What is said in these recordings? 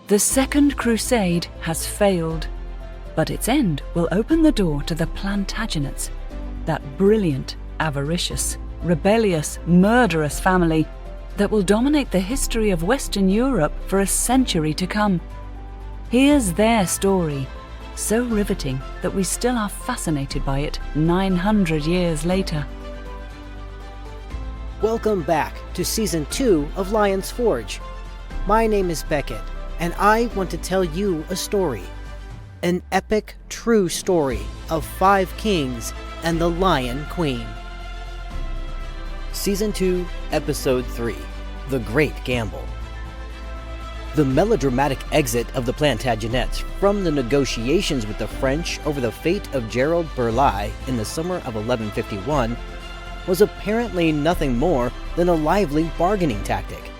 The Second Crusade has failed, but its end will open the door to the Plantagenets, that brilliant, avaricious, rebellious, murderous family that will dominate the history of Western Europe for a century to come. Here's their story, so riveting that we still are fascinated by it 900 years later. Welcome back to Season 2 of Lion's Forge. My name is Beckett, and I want to tell you a story. An epic, true story of 5 kings and the Lion Queen. Season 2, Episode 3, The Great Gamble. The melodramatic exit of the Plantagenets from the negotiations with the French over the fate of Gerald Burleigh in the summer of 1151 was apparently nothing more than a lively bargaining tactic.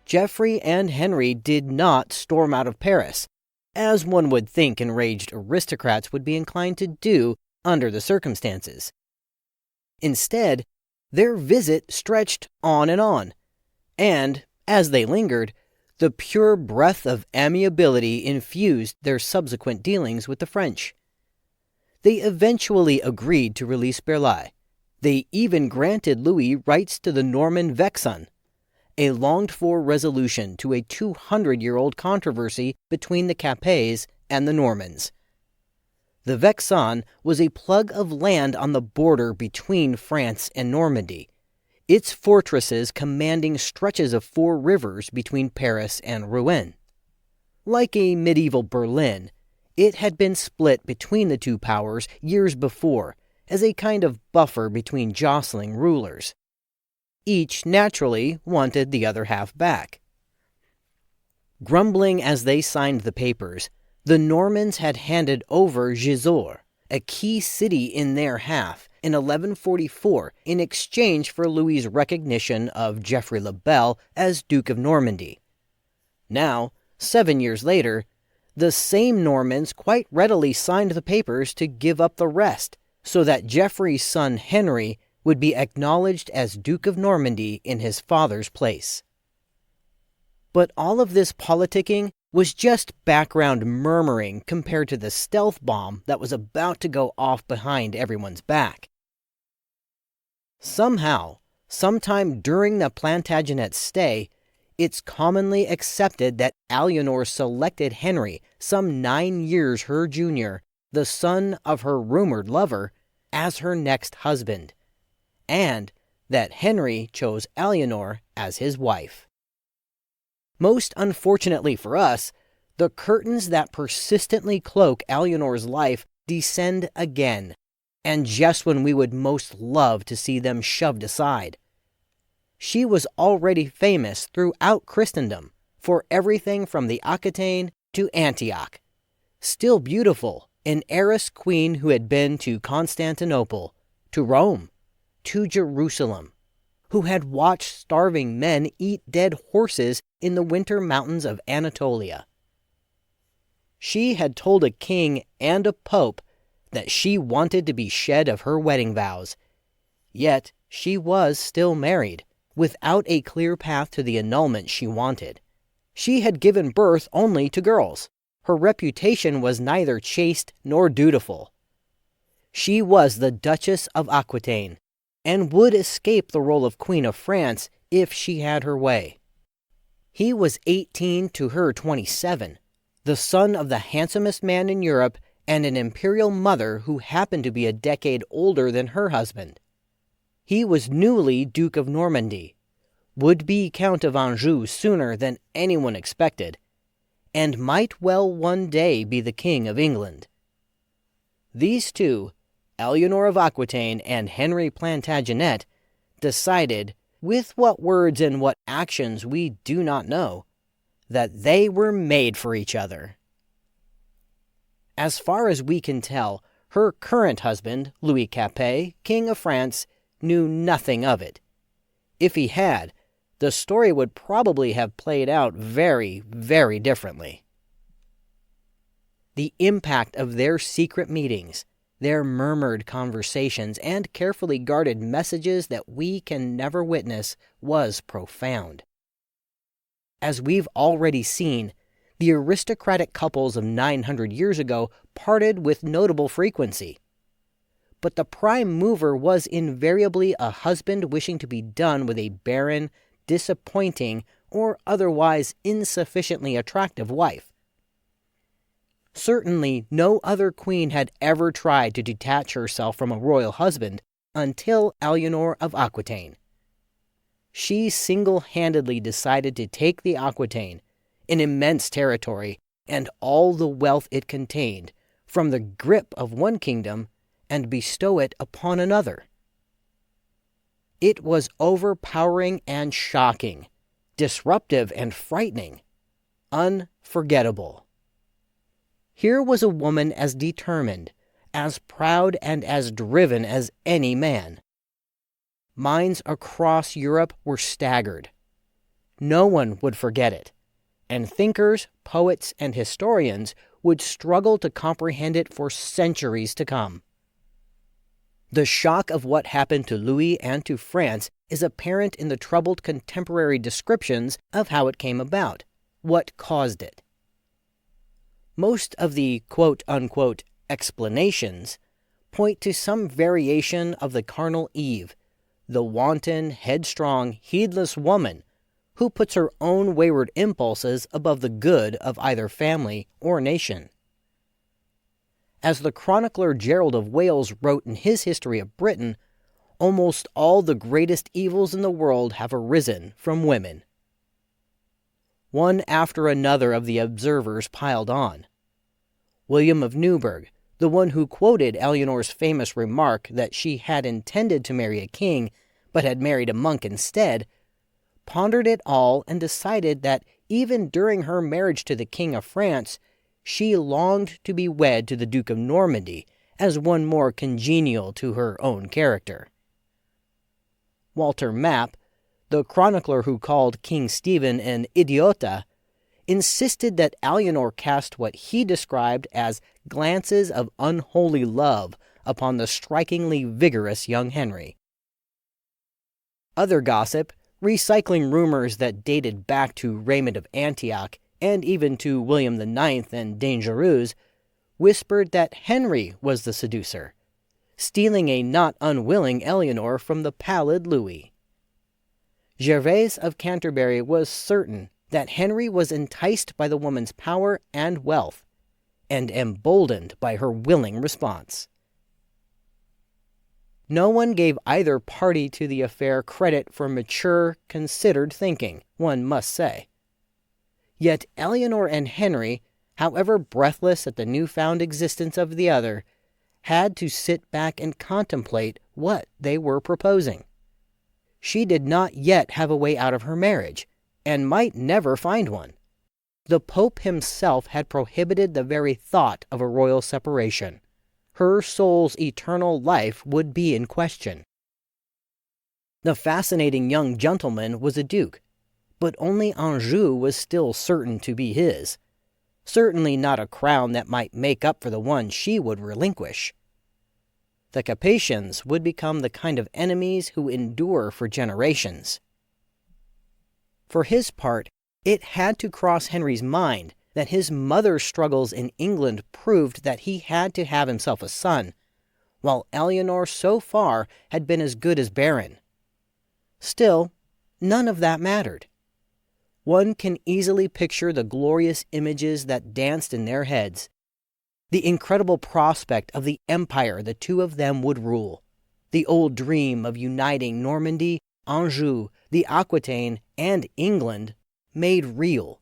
Geoffrey and Henry did not storm out of Paris, as one would think enraged aristocrats would be inclined to do under the circumstances. Instead, their visit stretched on, and, as they lingered, the pure breath of amiability infused their subsequent dealings with the French. They eventually agreed to release Burleigh. They even granted Louis rights to the Norman Vexin, a longed-for resolution to a 200-year-old controversy between the Capets and the Normans. The Vexin was a plug of land on the border between France and Normandy, its fortresses commanding stretches of 4 rivers between Paris and Rouen. Like a medieval Berlin, it had been split between the two powers years before as a kind of buffer between jostling rulers. Each naturally wanted the other half back. Grumbling as they signed the papers, the Normans had handed over Gisors, a key city in their half, in 1144 in exchange for Louis's recognition of Geoffrey le Bel as Duke of Normandy. Now, 7 years later, the same Normans quite readily signed the papers to give up the rest, so that Geoffrey's son Henry would be acknowledged as Duke of Normandy in his father's place. But all of this politicking was just background murmuring compared to the stealth bomb that was about to go off behind everyone's back. Somehow, sometime during the Plantagenet's stay, it's commonly accepted that Alienor selected Henry, some 9 years her junior, the son of her rumored lover, as her next husband, and that Henry chose Alienor as his wife. Most unfortunately for us, the curtains that persistently cloak Alienor's life descend again, and just when we would most love to see them shoved aside. She was already famous throughout Christendom for everything from the Aquitaine to Antioch. Still beautiful, an heiress queen who had been to Constantinople, to Rome, to Jerusalem, who had watched starving men eat dead horses in the winter mountains of Anatolia. She had told a king and a pope that she wanted to be shed of her wedding vows, yet she was still married, without a clear path to the annulment she wanted. She had given birth only to girls. Her reputation was neither chaste nor dutiful. She was the Duchess of Aquitaine, and would escape the role of Queen of France if she had her way. He was 18 to her 27, the son of the handsomest man in Europe and an imperial mother who happened to be a decade older than her husband. He was newly Duke of Normandy, would be Count of Anjou sooner than anyone expected, and might well one day be the King of England. These two, Alienor of Aquitaine and Henry Plantagenet, decided, with what words and what actions we do not know, that they were made for each other. As far as we can tell, her current husband, Louis Capet, King of France, knew nothing of it. If he had, the story would probably have played out very, very differently. The impact of their secret meetings, their murmured conversations, and carefully guarded messages that we can never witness was profound. As we've already seen, the aristocratic couples of 900 years ago parted with notable frequency. But the prime mover was invariably a husband wishing to be done with a barren, disappointing, or otherwise insufficiently attractive wife. Certainly no other queen had ever tried to detach herself from a royal husband until Alienor of Aquitaine. She single-handedly decided to take the Aquitaine, an immense territory, and all the wealth it contained, from the grip of one kingdom and bestow it upon another. It was overpowering and shocking, disruptive and frightening, unforgettable. Here was a woman as determined, as proud, and as driven as any man. Minds across Europe were staggered. No one would forget it, and thinkers, poets, and historians would struggle to comprehend it for centuries to come. The shock of what happened to Louis and to France is apparent in the troubled contemporary descriptions of how it came about, what caused it. Most of the quote-unquote explanations point to some variation of the carnal Eve, the wanton, headstrong, heedless woman who puts her own wayward impulses above the good of either family or nation. As the chronicler Gerald of Wales wrote in his History of Britain, almost all the greatest evils in the world have arisen from women. One after another of the observers piled on. William of Newburgh, the one who quoted Alienor's famous remark that she had intended to marry a king, but had married a monk instead, pondered it all and decided that even during her marriage to the King of France, she longed to be wed to the Duke of Normandy as one more congenial to her own character. Walter Map, the chronicler who called King Stephen an idiota, insisted that Alienor cast what he described as glances of unholy love upon the strikingly vigorous young Henry. Other gossip, recycling rumors that dated back to Raymond of Antioch and even to William IX and Dangerous, whispered that Henry was the seducer, stealing a not unwilling Alienor from the pallid Louis. Gervase of Canterbury was certain that Henry was enticed by the woman's power and wealth, and emboldened by her willing response. No one gave either party to the affair credit for mature, considered thinking, one must say. Yet Alienor and Henry, however breathless at the newfound existence of the other, had to sit back and contemplate what they were proposing. She did not yet have a way out of her marriage, and might never find one. The Pope himself had prohibited the very thought of a royal separation. Her soul's eternal life would be in question. The fascinating young gentleman was a duke, but only Anjou was still certain to be his. Certainly not a crown that might make up for the one she would relinquish. The Capetians would become the kind of enemies who endure for generations. For his part, it had to cross Henry's mind that his mother's struggles in England proved that he had to have himself a son, while Alienor so far had been as good as barren. Still, none of that mattered. One can easily picture the glorious images that danced in their heads, the incredible prospect of the empire the two of them would rule, the old dream of uniting Normandy, Anjou, the Aquitaine, and England made real.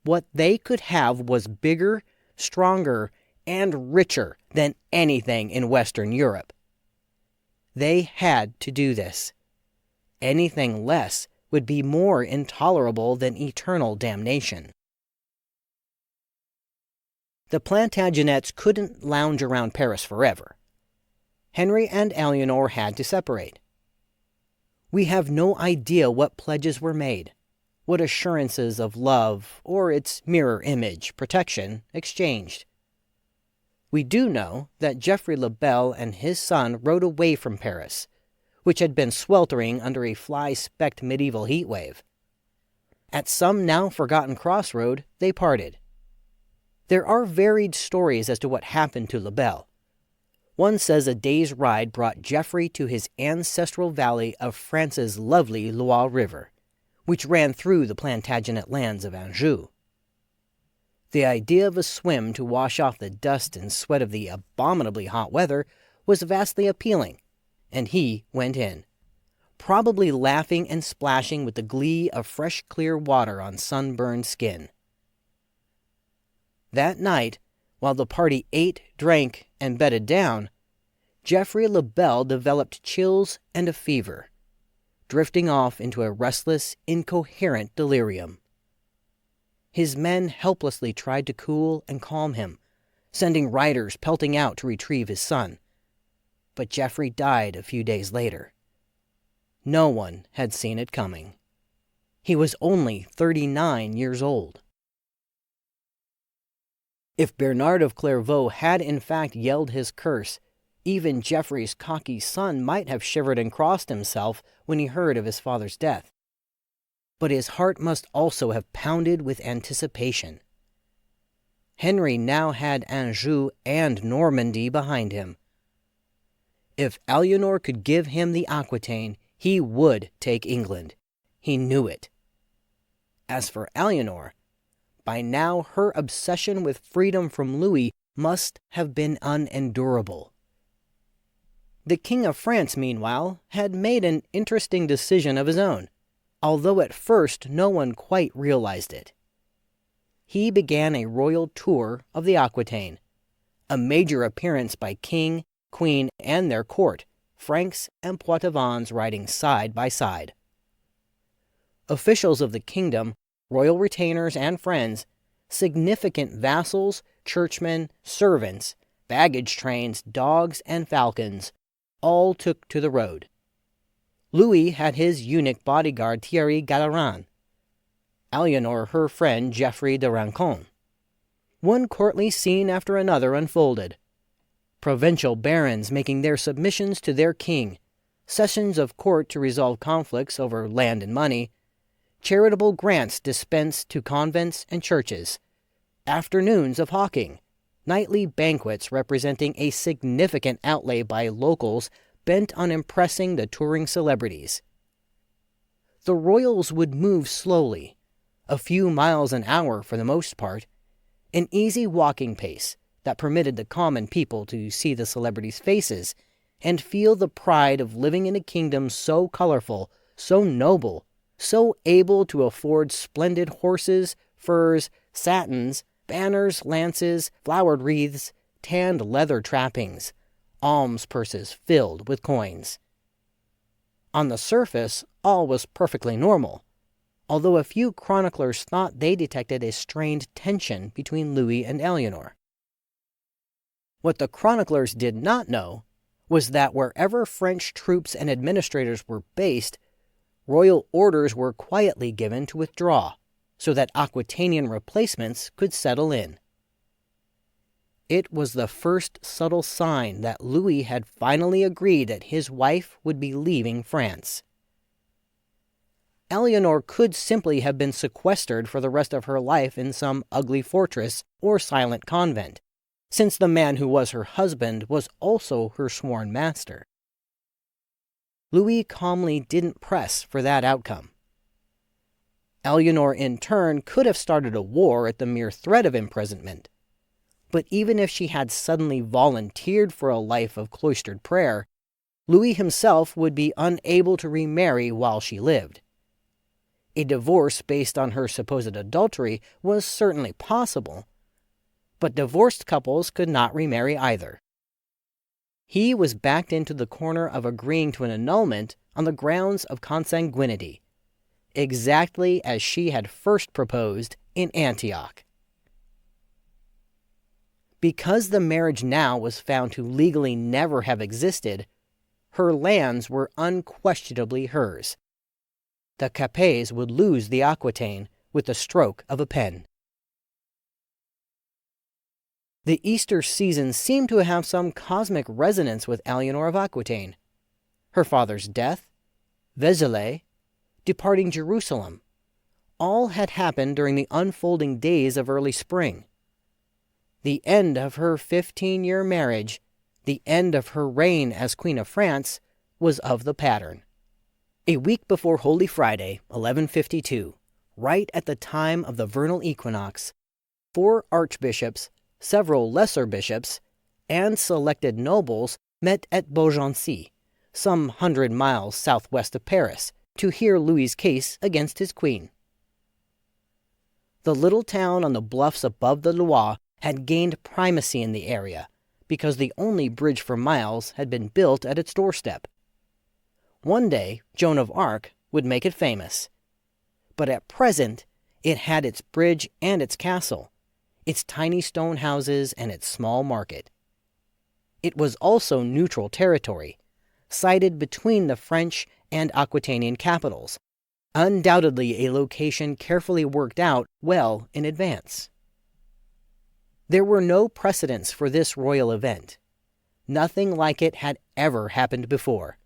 What they could have was bigger, stronger, and richer than anything in Western Europe. They had to do this. Anything less would be more intolerable than eternal damnation. The Plantagenets couldn't lounge around Paris forever. Henry and Alienor had to separate. We have no idea what pledges were made, what assurances of love, or its mirror image, protection, exchanged. We do know that Geoffrey le Bel and his son rode away from Paris, which had been sweltering under a fly-specked medieval heatwave. At some now forgotten crossroad, they parted. There are varied stories as to what happened to La Belle. One says a day's ride brought Geoffrey to his ancestral valley of France's lovely Loire River, which ran through the Plantagenet lands of Anjou. The idea of a swim to wash off the dust and sweat of the abominably hot weather was vastly appealing, and he went in, probably laughing and splashing with the glee of fresh clear water on sunburned skin. That night, while the party ate, drank, and bedded down, Geoffrey Le Bel developed chills and a fever, drifting off into a restless, incoherent delirium. His men helplessly tried to cool and calm him, sending riders pelting out to retrieve his son. But Geoffrey died a few days later. No one had seen it coming. He was only 39 years old. If Bernard of Clairvaux had in fact yelled his curse, even Geoffrey's cocky son might have shivered and crossed himself when he heard of his father's death. But his heart must also have pounded with anticipation. Henry now had Anjou and Normandy behind him. If Alienor could give him the Aquitaine, he would take England. He knew it. As for Alienor, by now her obsession with freedom from Louis must have been unendurable. The King of France, meanwhile, had made an interesting decision of his own, although at first no one quite realized it. He began a royal tour of the Aquitaine, a major appearance by king, queen, and their court, Franks and Poitevins riding side by side. Officials of the kingdom, royal retainers and friends, significant vassals, churchmen, servants, baggage trains, dogs, and falcons, all took to the road. Louis had his eunuch bodyguard Thierry Galleran, Alienor her friend Geoffrey de Rancon. One courtly scene after another unfolded. Provincial barons making their submissions to their king, sessions of court to resolve conflicts over land and money, charitable grants dispensed to convents and churches, afternoons of hawking, nightly banquets representing a significant outlay by locals bent on impressing the touring celebrities. The royals would move slowly, a few miles an hour for the most part, an easy walking pace that permitted the common people to see the celebrities' faces and feel the pride of living in a kingdom so colorful, so noble, so able to afford splendid horses, furs, satins, banners, lances, flowered wreaths, tanned leather trappings, alms purses filled with coins. On the surface, all was perfectly normal, although a few chroniclers thought they detected a strained tension between Louis and Alienor. What the chroniclers did not know was that wherever French troops and administrators were based, royal orders were quietly given to withdraw, so that Aquitanian replacements could settle in. It was the first subtle sign that Louis had finally agreed that his wife would be leaving France. Alienor could simply have been sequestered for the rest of her life in some ugly fortress or silent convent, since the man who was her husband was also her sworn master. Louis calmly didn't press for that outcome. Alienor, in turn, could have started a war at the mere threat of imprisonment. But even if she had suddenly volunteered for a life of cloistered prayer, Louis himself would be unable to remarry while she lived. A divorce based on her supposed adultery was certainly possible, but divorced couples could not remarry either. He was backed into the corner of agreeing to an annulment on the grounds of consanguinity, exactly as she had first proposed in Antioch. Because the marriage now was found to legally never have existed, her lands were unquestionably hers. The Capets would lose the Aquitaine with the stroke of a pen. The Easter season seemed to have some cosmic resonance with Alienor of Aquitaine. Her father's death, Vézelay, departing Jerusalem, all had happened during the unfolding days of early spring. The end of her 15-year marriage, the end of her reign as Queen of France, was of the pattern. A week before Holy Friday, 1152, right at the time of the vernal equinox, 4 archbishops, several lesser bishops, and selected nobles met at Beaugency, some 100 miles southwest of Paris, to hear Louis's case against his queen. The little town on the bluffs above the Loire had gained primacy in the area because the only bridge for miles had been built at its doorstep. One day, Joan of Arc would make it famous. But at present, it had its bridge and its castle, its tiny stone houses and its small market. It was also neutral territory, sited between the French and Aquitanian capitals, undoubtedly a location carefully worked out well in advance. There were no precedents for this royal event. Nothing like it had ever happened before.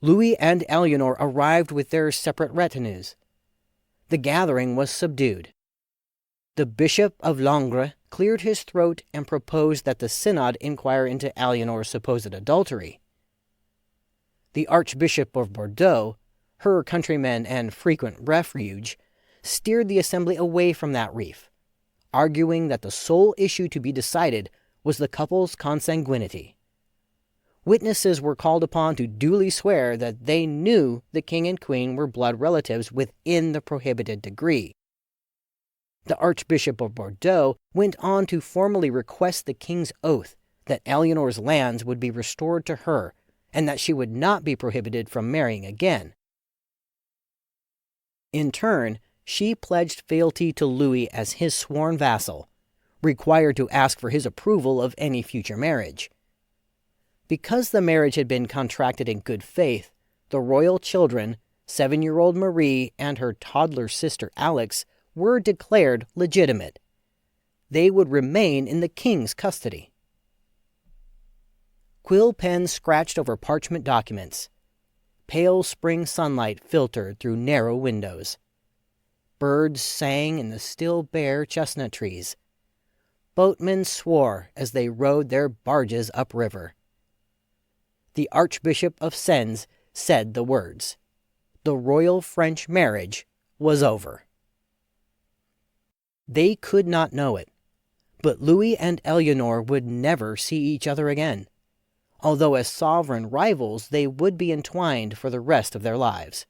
Louis and Alienor arrived with their separate retinues. The gathering was subdued. The Bishop of Langres cleared his throat and proposed that the synod inquire into Alienor's supposed adultery. The Archbishop of Bordeaux, her countryman and frequent refuge, steered the assembly away from that reef, arguing that the sole issue to be decided was the couple's consanguinity. Witnesses were called upon to duly swear that they knew the king and queen were blood relatives within the prohibited degree. The Archbishop of Bordeaux went on to formally request the king's oath that Alienor's lands would be restored to her and that she would not be prohibited from marrying again. In turn, she pledged fealty to Louis as his sworn vassal, required to ask for his approval of any future marriage. Because the marriage had been contracted in good faith, the royal children, 7-year-old Marie and her toddler sister Alix, were declared legitimate. They would remain in the king's custody. Quill pens scratched over parchment documents. Pale spring sunlight filtered through narrow windows. Birds sang in the still bare chestnut trees. Boatmen swore as they rowed their barges upriver. The Archbishop of Sens said the words. The royal French marriage was over. They could not know it, but Louis and Alienor would never see each other again, although as sovereign rivals they would be entwined for the rest of their lives.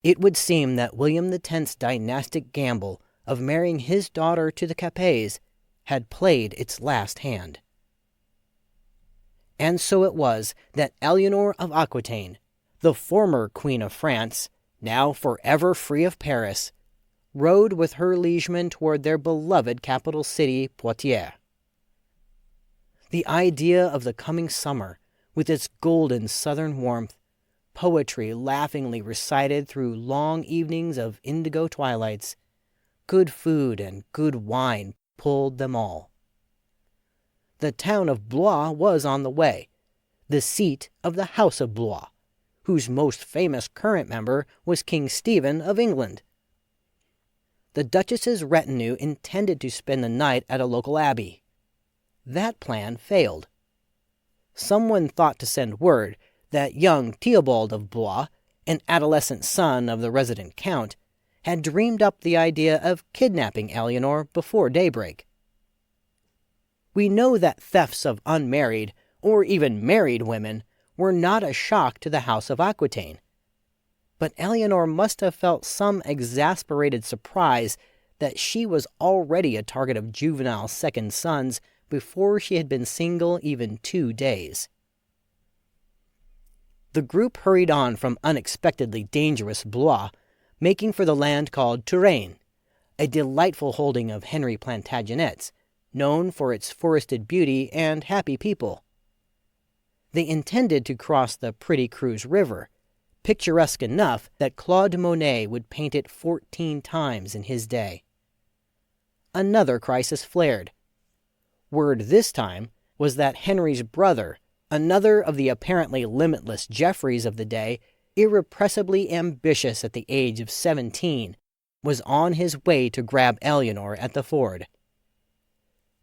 It would seem that William X's dynastic gamble of marrying his daughter to the Capets had played its last hand. And so it was that Alienor of Aquitaine, the former Queen of France, now forever free of Paris, rode with her liegemen toward their beloved capital city, Poitiers. The idea of the coming summer, with its golden southern warmth, poetry laughingly recited through long evenings of indigo twilights, good food and good wine pulled them all. The town of Blois was on the way, the seat of the House of Blois, whose most famous current member was King Stephen of England. The Duchess's retinue intended to spend the night at a local abbey. That plan failed. Someone thought to send word that young Theobald of Blois, an adolescent son of the resident count, had dreamed up the idea of kidnapping Alienor before daybreak. We know that thefts of unmarried, or even married women, were not a shock to the House of Aquitaine. But Alienor must have felt some exasperated surprise that she was already a target of juvenile second sons before she had been single even 2 days. The group hurried on from unexpectedly dangerous Blois, making for the land called Touraine, a delightful holding of Henry Plantagenet's, known for its forested beauty and happy people. They intended to cross the Pretty Creuse River, picturesque enough that Claude Monet would paint it 14 times in his day. Another crisis flared. Word this time was that Henry's brother, another of the apparently limitless Geoffreys of the day, irrepressibly ambitious at the age of 17, was on his way to grab Alienor at the ford.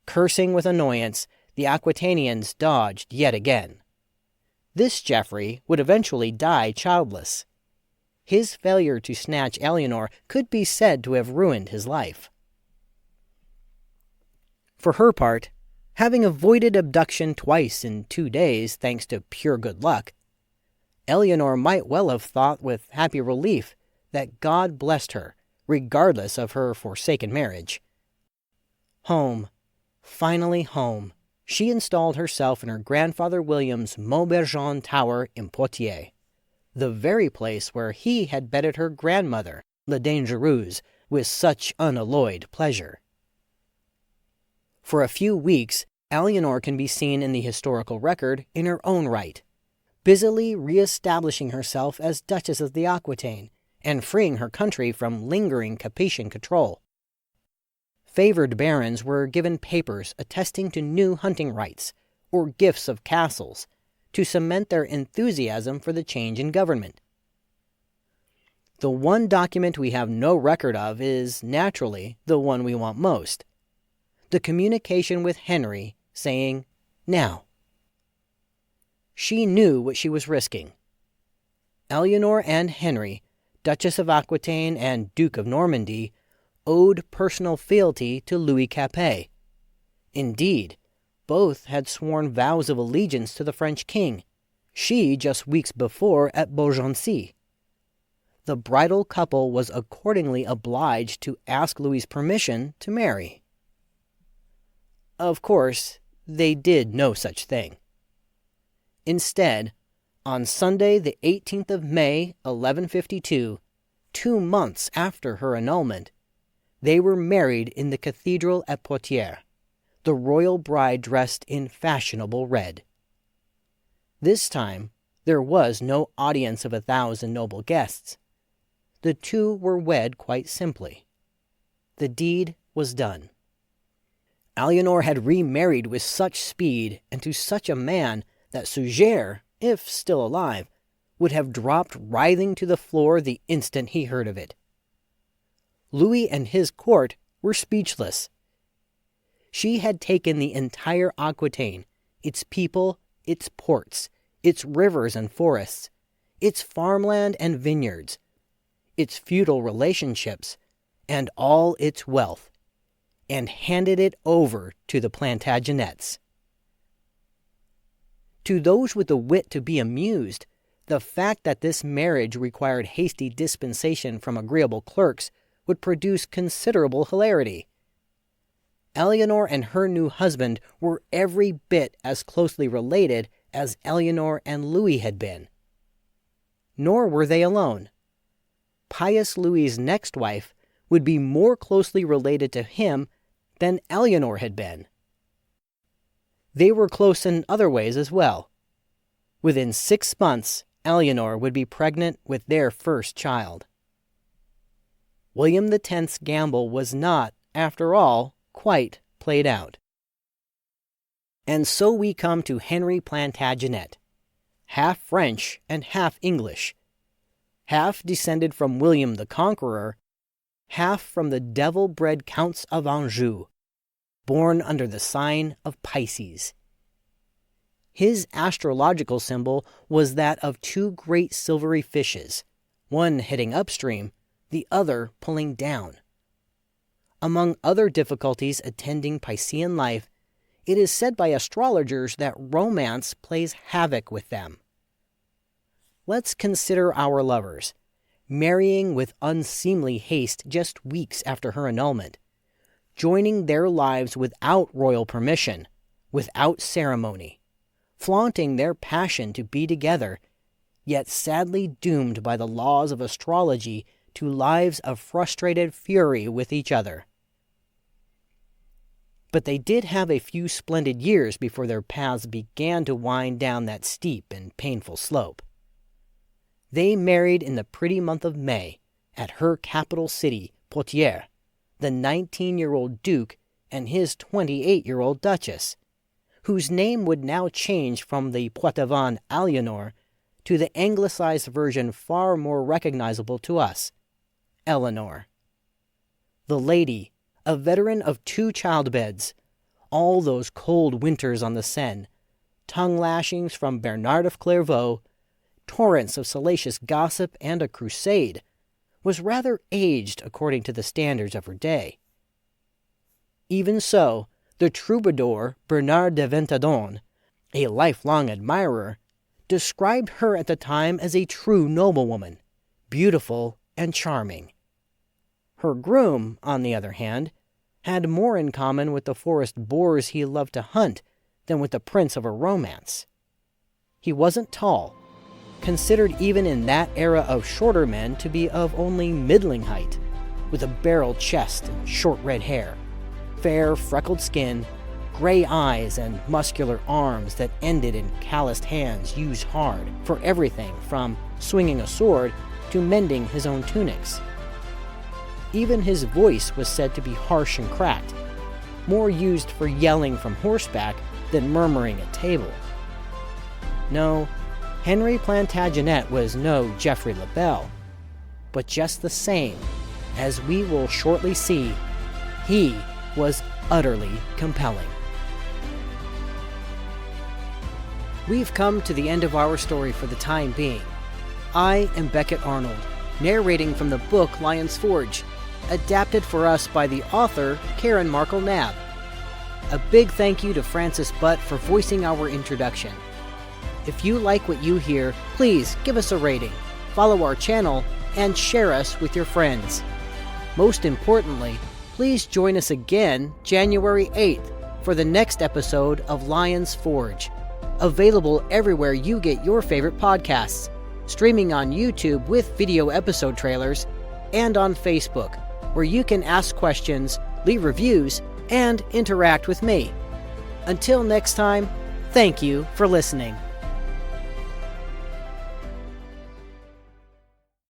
Cursing with annoyance, the Aquitanians dodged yet again. This Geoffrey would eventually die childless. His failure to snatch Alienor could be said to have ruined his life. For her part, having avoided abduction twice in 2 days thanks to pure good luck, Alienor might well have thought with happy relief that God blessed her, regardless of her forsaken marriage. Home, finally home, she installed herself in her grandfather William's Maubergent Tower in Poitiers, the very place where he had bedded her grandmother, La Dangereuse, with such unalloyed pleasure. For a few weeks, Alienor can be seen in the historical record in her own right, busily re-establishing herself as Duchess of the Aquitaine and freeing her country from lingering Capetian control. Favored barons were given papers attesting to new hunting rights or gifts of castles to cement their enthusiasm for the change in government. The one document we have no record of is, naturally, the one we want most: the communication with Henry saying, "Now." She knew what she was risking. Alienor and Henry, Duchess of Aquitaine and Duke of Normandy, owed personal fealty to Louis Capet. Indeed, both had sworn vows of allegiance to the French king, she just weeks before at Beaugency. The bridal couple was accordingly obliged to ask Louis's permission to marry. Of course, they did no such thing. Instead, on Sunday the 18th of May, 1152, 2 months after her annulment, they were married in the cathedral at Poitiers, the royal bride dressed in fashionable red. This time, there was no audience of 1,000 noble guests. The two were wed quite simply. The deed was done. Alienor had remarried with such speed and to such a man that Suger, if still alive, would have dropped writhing to the floor the instant he heard of it. Louis and his court were speechless. She had taken the entire Aquitaine, its people, its ports, its rivers and forests, its farmland and vineyards, its feudal relationships, and all its wealth, and handed it over to the Plantagenets. To those with the wit to be amused, the fact that this marriage required hasty dispensation from agreeable clerks would produce considerable hilarity. Alienor and her new husband were every bit as closely related as Alienor and Louis had been. Nor were they alone. Pious Louis's next wife would be more closely related to him than Alienor had been. They were close in other ways as well. Within 6 months, Alienor would be pregnant with their first child. William X's gamble was not, after all, quite played out. And so we come to Henry Plantagenet, half French and half English, half descended from William the Conqueror, half from the devil-bred Counts of Anjou, born under the sign of Pisces. His astrological symbol was that of 2 great silvery fishes, one heading upstream, the other pulling down. Among other difficulties attending Piscean life, it is said by astrologers that romance plays havoc with them. Let's consider our lovers, marrying with unseemly haste just weeks after her annulment, joining their lives without royal permission, without ceremony, flaunting their passion to be together, yet sadly doomed by the laws of astrology to lives of frustrated fury with each other. But they did have a few splendid years before their paths began to wind down that steep and painful slope. They married in the pretty month of May at her capital city, Poitiers, the 19-year-old Duke and his 28-year-old Duchess, whose name would now change from the Poitevin Alienor to the anglicized version far more recognizable to us, Eleanor. The lady, a veteran of 2 childbeds, all those cold winters on the Seine, tongue-lashings from Bernard of Clairvaux, torrents of salacious gossip and a crusade, was rather aged according to the standards of her day. Even so, the troubadour Bernard de Ventadon, a lifelong admirer, described her at the time as a true noblewoman, beautiful and charming. Her groom, on the other hand, had more in common with the forest boars he loved to hunt than with the prince of a romance. He wasn't tall, considered even in that era of shorter men to be of only middling height, with a barrel chest and short red hair, fair freckled skin, gray eyes, and muscular arms that ended in calloused hands used hard for everything from swinging a sword to mending his own tunics. Even his voice was said to be harsh and cracked, more used for yelling from horseback than murmuring at table. No, Henry Plantagenet was no Geoffrey le Bel, but just the same, as we will shortly see, he was utterly compelling. We've come to the end of our story for the time being. I am Beckett Arnold, narrating from the book Lion's Forge, adapted for us by the author Karen Markle-Nab. A big thank you to Francis Butt for voicing our introduction. If you like what you hear, please give us a rating, follow our channel, and share us with your friends. Most importantly, please join us again January 8th for the next episode of Lion's Forge, available everywhere you get your favorite podcasts, streaming on YouTube with video episode trailers, and on Facebook, where you can ask questions, leave reviews, and interact with me. Until next time, thank you for listening.